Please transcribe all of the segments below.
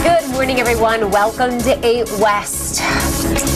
Good morning, everyone. Welcome to 8 West.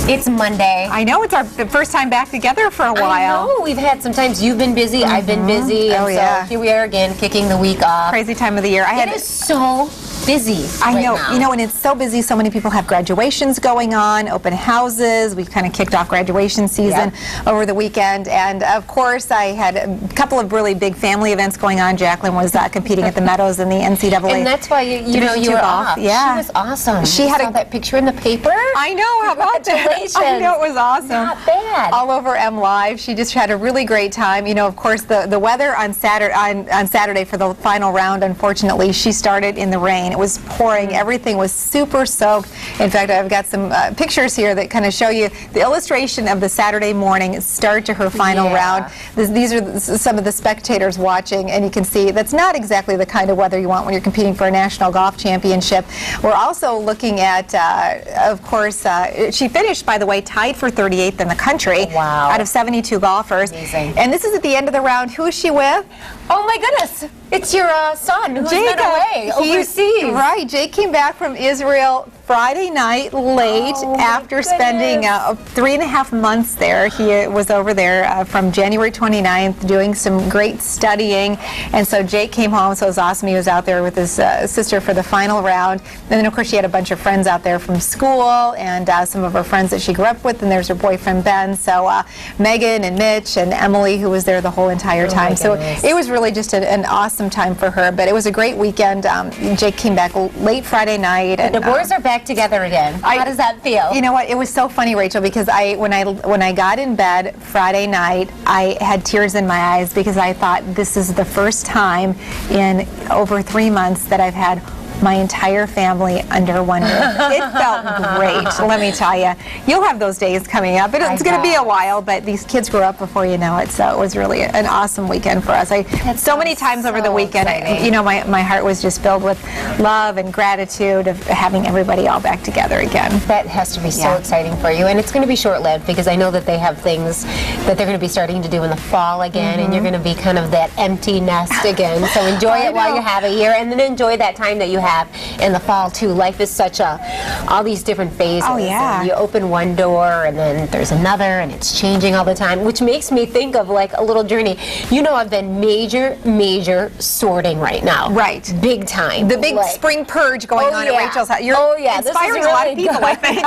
It's Monday. I know, it's the first time back together for a while. I know. We've had sometimes you've been busy, I've been busy. Oh, and yeah. So here we are again, kicking the week off. Crazy time of the year. It is so busy. I right know, now. you know, and it's so busy. So many people have graduations going on, open houses. We kind of kicked off graduation season over the weekend, and of course, I had a couple of really big family events going on. Jacqueline was competing at the Meadows in the NCAA. And that's why you know you were off. Yeah, she was awesome. She saw had that picture in the paper. I know. How about that? I know, it was awesome. Not bad. All over M Live. She just had a really great time. You know, of course, the weather on Saturday for the final round. Unfortunately, she started in the rain. It was pouring. Everything was super soaked. In fact, I've got some pictures here that kind of show you the illustration of the Saturday morning start to her final round. These are some of the spectators watching, and you can see that's not exactly the kind of weather you want when you're competing for a national golf championship. We're also looking at, of course, she finished, by the way, tied for 38th in the country out of 72 golfers. Amazing. And this is at the end of the round. Who is she with? Oh my goodness! It's your son who's been away overseas. Right, Jake came back from Israel Friday night late after spending 3.5 months there. He was over there from January 29th doing some great studying, and so Jake came home, so it was awesome. He was out there with his sister for the final round, and then of course she had a bunch of friends out there from school, and some of her friends that she grew up with, and there's her boyfriend Ben, so Megan and Mitch and Emily, who was there the whole entire time. So it was really just an awesome time for her, but it was a great weekend. Jake came back late Friday night, and the boys are back together again. How does that feel? You know what? It was so funny, Rachel, because when I got in bed Friday night, I had tears in my eyes because I thought this is the first time in over 3 months that I've had my entire family under one roof. It felt great, let me tell you. You'll have those days coming up. It's going to be a while, but these kids grow up before you know it, so it was really an awesome weekend for us. So many times over the weekend, you know, my heart was just filled with love and gratitude of having everybody all back together again. That has to be so exciting for you, and it's going to be short-lived because I know that they have things that they're going to be starting to do in the fall again, and you're going to be kind of that empty nest again. So enjoy it while you have it here, and then enjoy that time that you have in the fall too. Life is such all these different phases. Oh yeah. And you open one door and then there's another, and it's changing all the time, which makes me think of like a little journey. You know, I've been major sorting right now. Right. Big time. The big spring purge going on at Rachel's house. You're inspiring a lot of people, I think.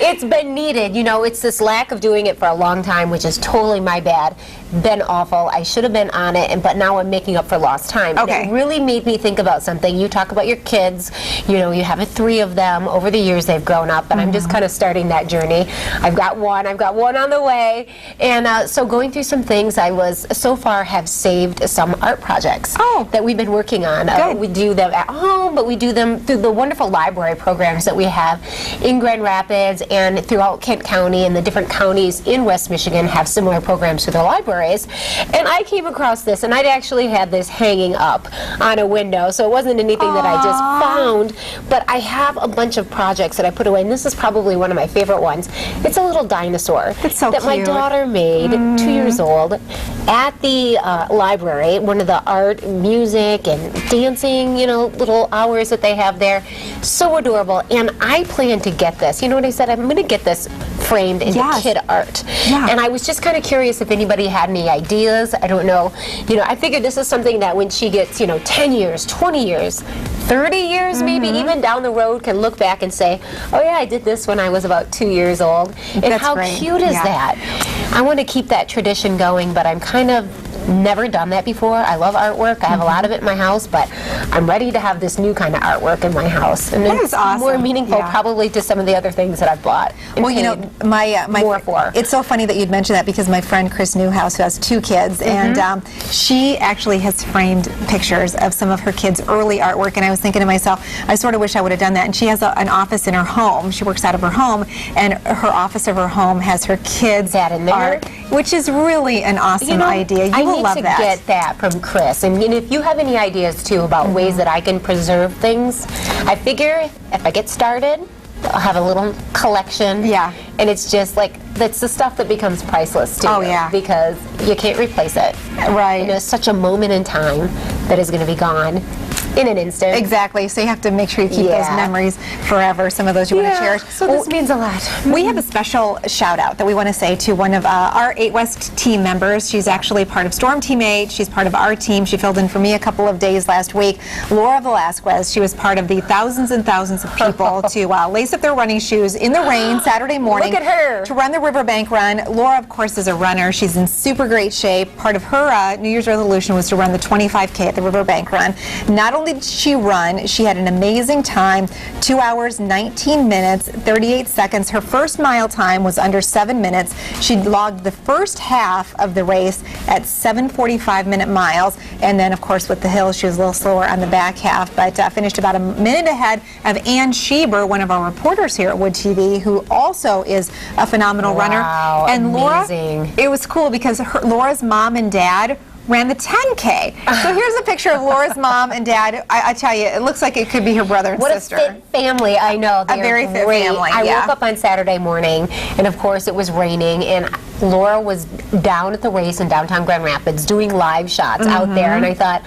It's been needed. You know, it's this lack of doing it for a long time, which is totally my bad. Been awful. I should have been on it, but now I'm making up for lost time. Okay. And it really made me think about something. You talk about your kids. You know, you have 3 of them. Over the years, they've grown up, and I'm just kind of starting that journey. I've got one on the way, and so going through some things, I so far have saved some art projects that we've been working on. We do them at home, but we do them through the wonderful library programs that we have in Grand Rapids and throughout Kent County, and the different counties in West Michigan have similar programs through their libraries. And I came across this, and I'd actually had this hanging up on a window, so it wasn't anything that I just found, but I have a bunch of projects that I put away, and this is probably one of my favorite ones. It's a little dinosaur that my daughter made, 2 years old, at the library, one of the art, music, and dancing, you know, little hours that they have there. So adorable, and I plan to get this. You know what I said? I'm going to get this framed into kid art. And I was just kind of curious if anybody had any ideas. I don't know. You know, I figured this is something that when she gets, you know, 10 years, 20 years, 30 years maybe, even down the road, can look back and say, oh yeah, I did this when I was about 2 years old. And how cute is that? I want to keep that tradition going, but I'm kind of never done that before. I love artwork. I have a lot of it in my house, but I'm ready to have this new kind of artwork in my house. And it's more meaningful probably to some of the other things that I've bought. Well, you know, it's so funny that you'd mention that because my friend Chris Newhouse, who has 2 kids, and she actually has framed pictures of some of her kids' early artwork, and I was thinking to myself, I sort of wish I would have done that. And she has an office in her home. She works out of her home, and her office of her home has her kids' art, which is really an awesome idea. You will love that. I need to get that from Chris. And if you have any ideas too about ways that I can preserve things, I figure if I get started, have a little collection. Yeah. And it's just like, that's the stuff that becomes priceless to Oh, you, yeah. because you can't replace it. Right. You know, it's such a moment in time that is going to be gone in an instant. Exactly. So you have to make sure you keep those Yeah. memories forever. Some of those you want to cherish. So this means a lot. We have a special shout out that we want to say to one of our 8 West team members. She's actually part of Storm Team 8. She's part of our team. She filled in for me a couple of days last week. Laura Velasquez. She was part of the thousands and thousands of people to lace up their running shoes in the rain Saturday morning. Look at her. To run the Riverbank Run. Laura, of course, is a runner. She's in super great shape. Part of her New Year's resolution was to run the 25K at the Riverbank Run. Not only did she run, she had an amazing time, 2 hours, 19 minutes, 38 seconds. Her first mile time was under 7 minutes. She logged the first half of the race at 7:45-minute miles, and then, of course, with the hills, she was a little slower on the back half, but finished about a minute ahead of Ann Schieber, one of our reporters here at Wood TV, who also is a phenomenal runner. Wow, And amazing. Laura, it was cool because Laura's mom and dad ran the 10K. So here's a picture of Laura's mom and dad. I tell you, it looks like it could be her brother and What sister. a fit family. I know. They're very fit great. family, I yeah. woke up on Saturday morning, and of course it was raining, and Laura was down at the race in downtown Grand Rapids doing live shots out there, and I thought,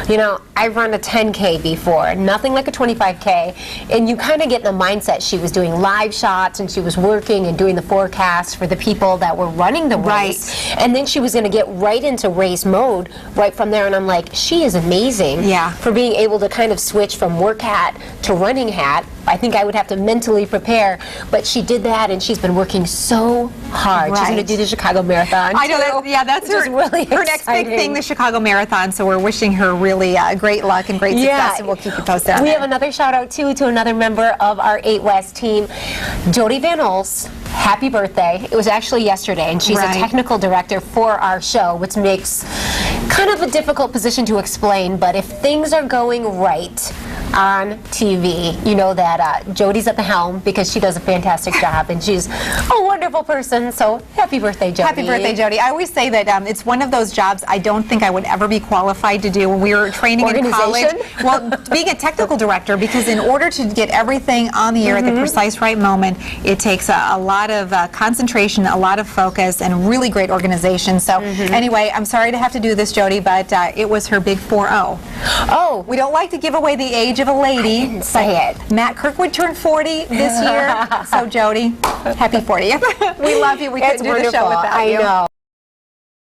you know, I've run a 10K before, nothing like a 25K, and you kind of get in the mindset. She was doing live shots, and she was working and doing the forecast for the people that were running the race, and then she was going to get right into race mode right from there, and I'm like, she is amazing for being able to kind of switch from work hat to running hat. I think I would have to mentally prepare, but she did that, and she's been working so hard. She's going to do the Chicago Marathon. I know that. Yeah, that's her, really her next big thing, the Chicago Marathon. So we're wishing her really great luck and great success, and we'll keep you posted on We it. have another shout out too to another member of our 8 West team, Jody Van Olst. Happy birthday. It was actually yesterday, and she's a technical director for our show, which makes kind of a difficult position to explain, but if things are going right on TV, you know that Jody's at the helm because she does a fantastic job, and she's a wonderful person. So happy birthday, Jody. Happy birthday, Jody. I always say that it's one of those jobs I don't think I would ever be qualified to do when we were training in college. Well, being a technical director, because in order to get everything on the air at the precise right moment, it takes a lot of concentration, a lot of focus, and really great organization. So anyway, I'm sorry to have to do this, Jody, but it was her big 4-0. Oh, we don't like to give away the age of a lady. I didn't say it. Matt Kirkwood turned 40 this year. So Jody, happy 40th. We love you. We couldn't do the show without you. I know.